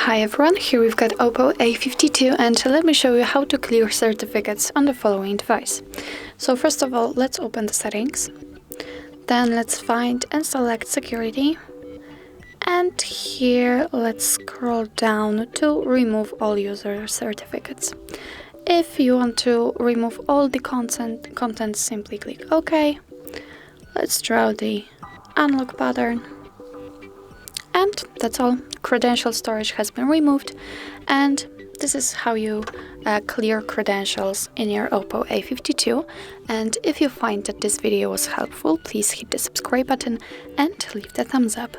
Hi everyone, here we've got OPPO A52 and let me show you how to clear certificates on the following device. So first of all, let's open the settings. Then let's find and select security. And here let's scroll down to remove all user certificates. If you want to remove all the content, simply click OK. Let's draw the unlock pattern. And that's all. Credential storage has been removed, and this is how you clear credentials in your OPPO A52. And if you find that this video was helpful, please hit the subscribe button and leave the thumbs up.